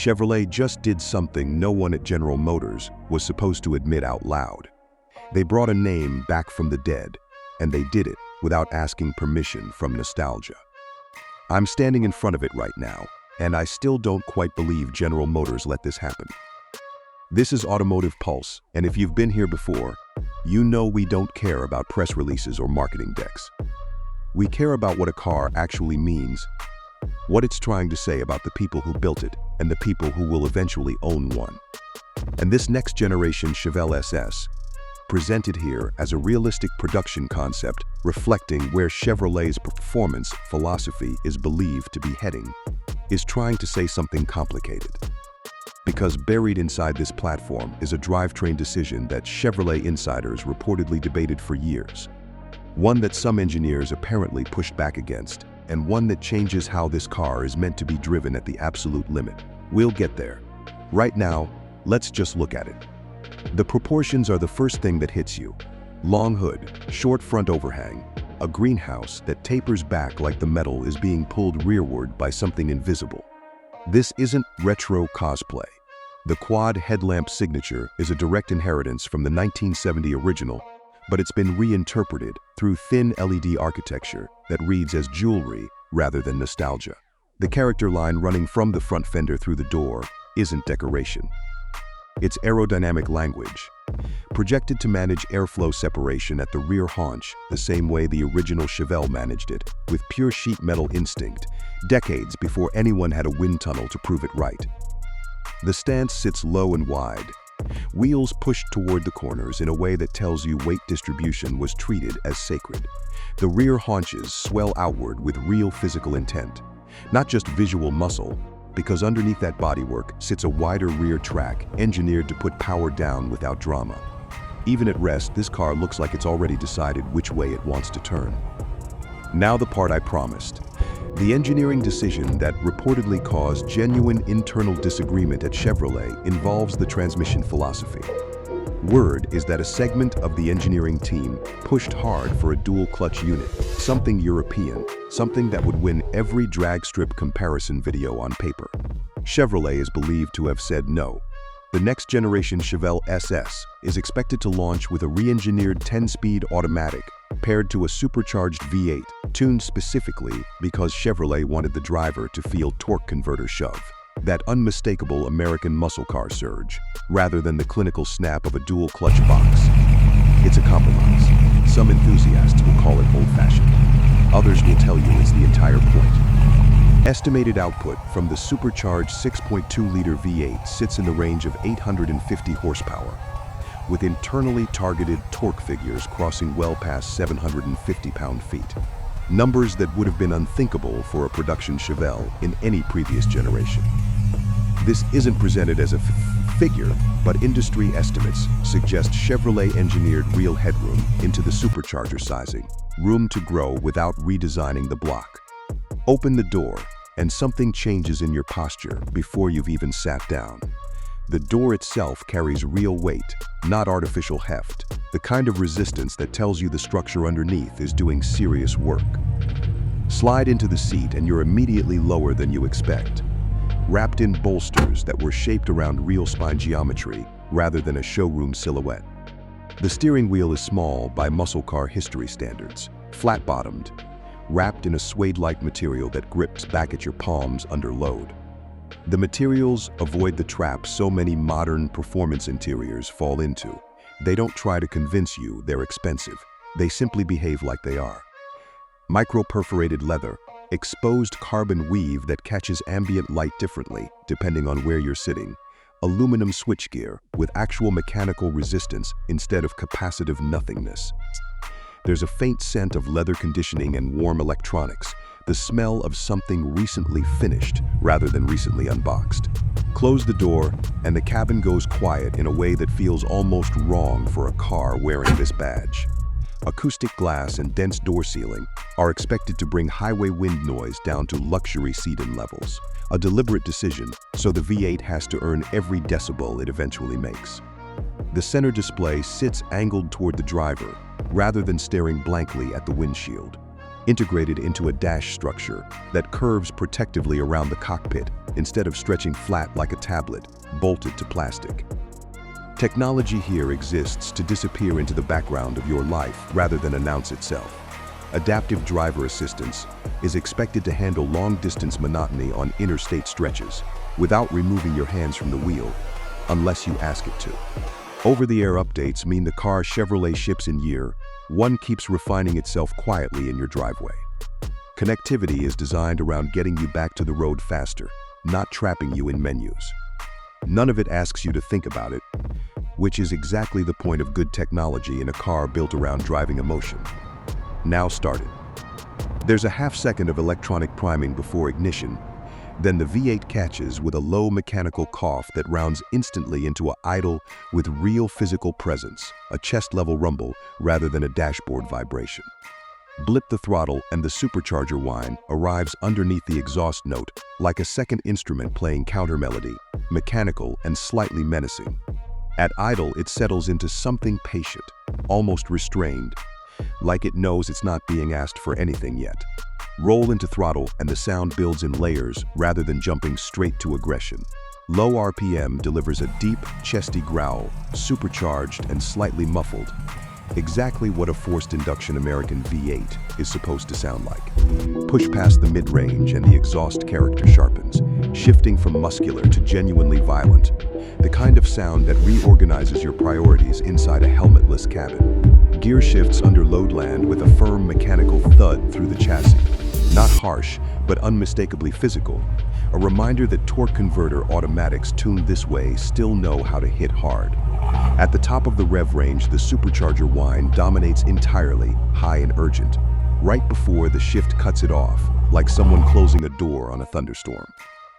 Chevrolet just did something no one at General Motors was supposed to admit out loud. They brought a name back from the dead, and they did it without asking permission from nostalgia. I'm standing in front of it right now, and I still don't quite believe General Motors let this happen. This is Automotive Pulse, and if you've been here before, you know we don't care about press releases or marketing decks. We care about what a car actually means, what it's trying to say about the people who built it and the people who will eventually own one. And this next generation Chevelle SS, presented here as a realistic production concept reflecting where Chevrolet's performance philosophy is believed to be heading, is trying to say something complicated. Because buried inside this platform is a drivetrain decision that Chevrolet insiders reportedly debated for years. One that some engineers apparently pushed back against, and one that changes how this car is meant to be driven at the absolute limit. We'll get there. Right now, let's just look at it. The proportions are the first thing that hits you. Long hood, short front overhang, a greenhouse that tapers back like the metal is being pulled rearward by something invisible. This isn't retro cosplay. The quad headlamp signature is a direct inheritance from the 1970 original, but it's been reinterpreted through thin LED architecture that reads as jewelry rather than nostalgia. The character line running from the front fender through the door isn't decoration. It's aerodynamic language, projected to manage airflow separation at the rear haunch the same way the original Chevelle managed it, with pure sheet metal instinct, decades before anyone had a wind tunnel to prove it right. The stance sits low and wide, wheels pushed toward the corners in a way that tells you weight distribution was treated as sacred. The rear haunches swell outward with real physical intent, not just visual muscle, because underneath that bodywork sits a wider rear track engineered to put power down without drama. Even at rest, this car looks like it's already decided which way it wants to turn. Now the part I promised. The engineering decision that reportedly caused genuine internal disagreement at Chevrolet involves the transmission philosophy. Word is that a segment of the engineering team pushed hard for a dual-clutch unit, something European, something that would win every drag strip comparison video on paper. Chevrolet is believed to have said no. The next generation Chevelle SS is expected to launch with a re-engineered 10-speed automatic paired to a supercharged V8, tuned specifically because Chevrolet wanted the driver to feel torque converter shove, that unmistakable American muscle car surge, rather than the clinical snap of a dual-clutch box. It's a compromise. Some enthusiasts will call it old-fashioned. Others will tell you it's the entire point. Estimated output from the supercharged 6.2-liter V8 sits in the range of 850 horsepower, with internally targeted torque figures crossing well past 750 pound-feet. Numbers that would have been unthinkable for a production Chevelle in any previous generation. This isn't presented as a figure, but industry estimates suggest Chevrolet engineered real headroom into the supercharger sizing, room to grow without redesigning the block. Open the door, and something changes in your posture before you've even sat down. The door itself carries real weight, not artificial heft, the kind of resistance that tells you the structure underneath is doing serious work. Slide into the seat and you're immediately lower than you expect, wrapped in bolsters that were shaped around real spine geometry rather than a showroom silhouette. The steering wheel is small by muscle car history standards, flat-bottomed, wrapped in a suede-like material that grips back at your palms under load. The materials avoid the trap so many modern performance interiors fall into. They don't try to convince you they're expensive. They simply behave like they are. Micro-perforated leather, exposed carbon weave that catches ambient light differently depending on where you're sitting, aluminum switchgear with actual mechanical resistance instead of capacitive nothingness. There's a faint scent of leather conditioning and warm electronics, the smell of something recently finished rather than recently unboxed. Close the door, and the cabin goes quiet in a way that feels almost wrong for a car wearing this badge. Acoustic glass and dense door sealing are expected to bring highway wind noise down to luxury sedan levels. A deliberate decision, so the V8 has to earn every decibel it eventually makes. The center display sits angled toward the driver, rather than staring blankly at the windshield. integrated into a dash structure that curves protectively around the cockpit instead of stretching flat like a tablet, bolted to plastic. Technology here exists to disappear into the background of your life rather than announce itself. Adaptive driver assistance is expected to handle long-distance monotony on interstate stretches without removing your hands from the wheel, unless you ask it to. Over-the-air updates mean the car Chevrolet ships in year one keeps refining itself quietly in your driveway. Connectivity is designed around getting you back to the road faster, not trapping you in menus. None of it asks you to think about it, which is exactly the point of good technology in a car built around driving emotion. Now started. There's a half-second of electronic priming before ignition, then the V8 catches with a low mechanical cough that rounds instantly into an idle with real physical presence, a chest-level rumble rather than a dashboard vibration. Blip the throttle and the supercharger whine arrives underneath the exhaust note like a second instrument playing counter melody, mechanical and slightly menacing. At idle, it settles into something patient, almost restrained, like it knows it's not being asked for anything yet. Roll into throttle and the sound builds in layers rather than jumping straight to aggression. Low RPM delivers a deep, chesty growl, supercharged and slightly muffled. Exactly what a forced induction American V8 is supposed to sound like. Push past the mid-range and the exhaust character sharpens, shifting from muscular to genuinely violent, the kind of sound that reorganizes your priorities inside a helmetless cabin. Gear shifts under load land with a firm mechanical thud through the chassis. Not harsh, but unmistakably physical. A reminder that torque converter automatics tuned this way still know how to hit hard. At the top of the rev range, the supercharger whine dominates entirely, high and urgent, right before the shift cuts it off, like someone closing a door on a thunderstorm.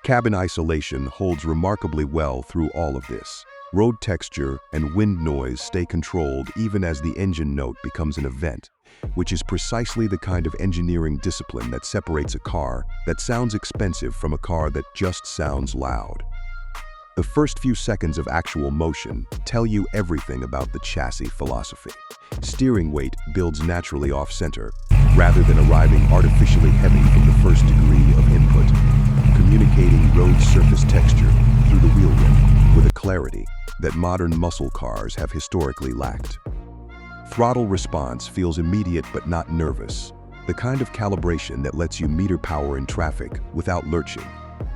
Cabin isolation holds remarkably well through all of this. Road texture and wind noise stay controlled even as the engine note becomes an event, which is precisely the kind of engineering discipline that separates a car that sounds expensive from a car that just sounds loud. The first few seconds of actual motion tell you everything about the chassis philosophy. Steering weight builds naturally off-center, rather than arriving artificially heavy from the first degree of input, communicating road surface texture through the wheel rim with a clarity that modern muscle cars have historically lacked. Throttle response feels immediate but not nervous, the kind of calibration that lets you meter power in traffic without lurching,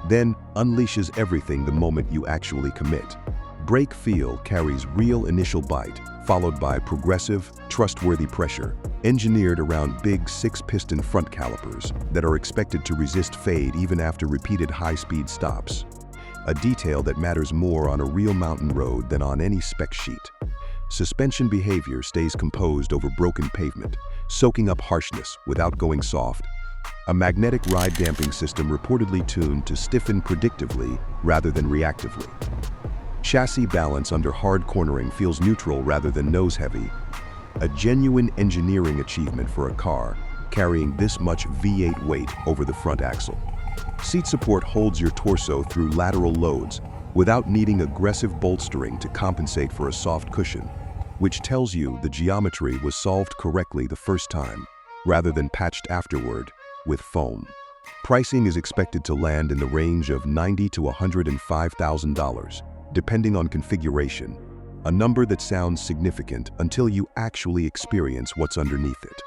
then unleashes everything the moment you actually commit. Brake feel carries real initial bite, followed by progressive, trustworthy pressure, engineered around big 6-piston front calipers that are expected to resist fade even after repeated high-speed stops. A detail that matters more on a real mountain road than on any spec sheet. Suspension behavior stays composed over broken pavement, soaking up harshness without going soft. A magnetic ride damping system reportedly tuned to stiffen predictively rather than reactively. Chassis balance under hard cornering feels neutral rather than nose-heavy, a genuine engineering achievement for a car carrying this much V8 weight over the front axle. Seat support holds your torso through lateral loads without needing aggressive bolstering to compensate for a soft cushion, which tells you the geometry was solved correctly the first time, rather than patched afterward with foam. Pricing is expected to land in the range of $90,000 to $105,000, depending on configuration, a number that sounds significant until you actually experience what's underneath it.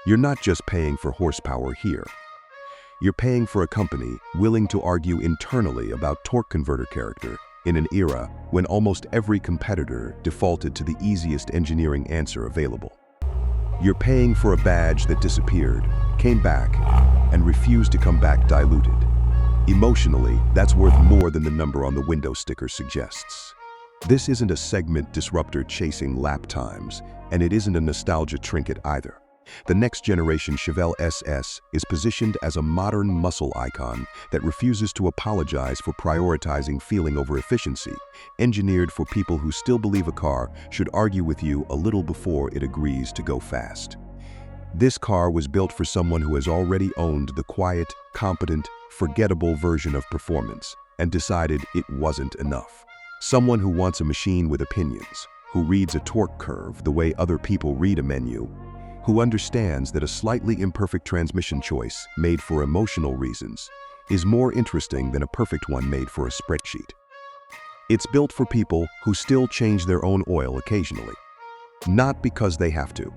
You're not just paying for horsepower here. You're paying for a company willing to argue internally about torque converter character in an era when almost every competitor defaulted to the easiest engineering answer available. You're paying for a badge that disappeared, came back, and refused to come back diluted. Emotionally, that's worth more than the number on the window sticker suggests. This isn't a segment disruptor chasing lap times, and it isn't a nostalgia trinket either. The next generation Chevelle SS is positioned as a modern muscle icon that refuses to apologize for prioritizing feeling over efficiency, engineered for people who still believe a car should argue with you a little before it agrees to go fast. This car was built for someone who has already owned the quiet, competent, forgettable version of performance and decided it wasn't enough. Someone who wants a machine with opinions, who reads a torque curve the way other people read a menu, who understands that a slightly imperfect transmission choice made for emotional reasons is more interesting than a perfect one made for a spreadsheet. It's built for people who still change their own oil occasionally, not because they have to,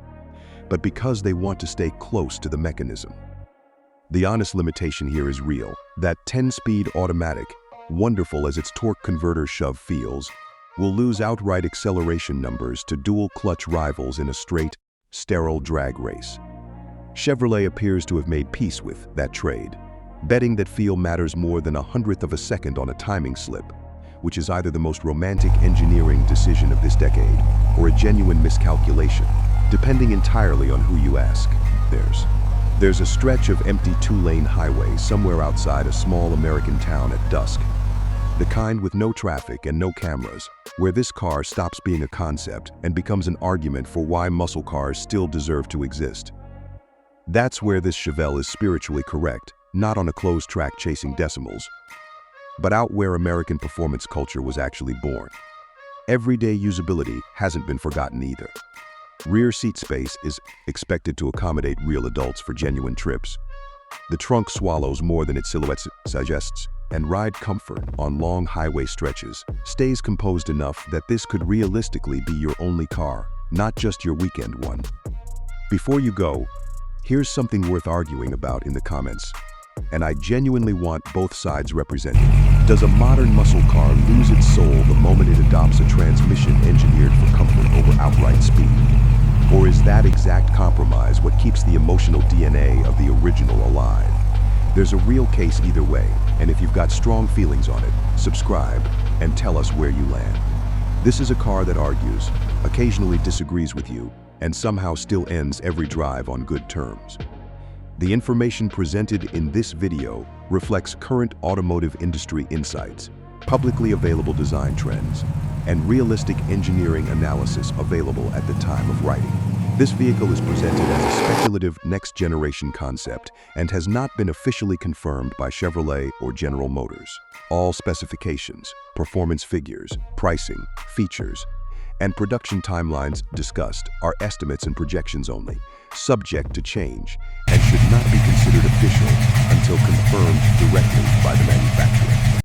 but because they want to stay close to the mechanism. The honest limitation here is real. That 10-speed automatic, wonderful as its torque converter shove feels, will lose outright acceleration numbers to dual-clutch rivals in a straight, sterile drag race. Chevrolet appears to have made peace with that trade, betting that feel matters more than 1/100th of a second on a timing slip, which is either the most romantic engineering decision of this decade or a genuine miscalculation, depending entirely on who you ask. There's a stretch of empty two-lane highway somewhere outside a small American town at dusk, the kind with no traffic and no cameras, where this car stops being a concept and becomes an argument for why muscle cars still deserve to exist. That's where this Chevelle is spiritually correct, not on a closed track chasing decimals, but out where American performance culture was actually born. Everyday usability hasn't been forgotten either. Rear seat space is expected to accommodate real adults for genuine trips. The trunk swallows more than its silhouette suggests, and ride comfort on long highway stretches stays composed enough that this could realistically be your only car, not just your weekend one. Before you go, here's something worth arguing about in the comments, and I genuinely want both sides represented. Does a modern muscle car lose its soul the moment it adopts a transmission engineered for comfort over outright speed? Or is that exact compromise what keeps the emotional DNA of the original alive? There's a real case either way, and if you've got strong feelings on it, subscribe and tell us where you land. This is a car that argues, occasionally disagrees with you, and somehow still ends every drive on good terms. The information presented in this video reflects current automotive industry insights, publicly available design trends, and realistic engineering analysis available at the time of writing. This vehicle is presented as a speculative next-generation concept and has not been officially confirmed by Chevrolet or General Motors. All specifications, performance figures, pricing, features, and production timelines discussed are estimates and projections only, subject to change, and should not be considered official until confirmed directly by the manufacturer.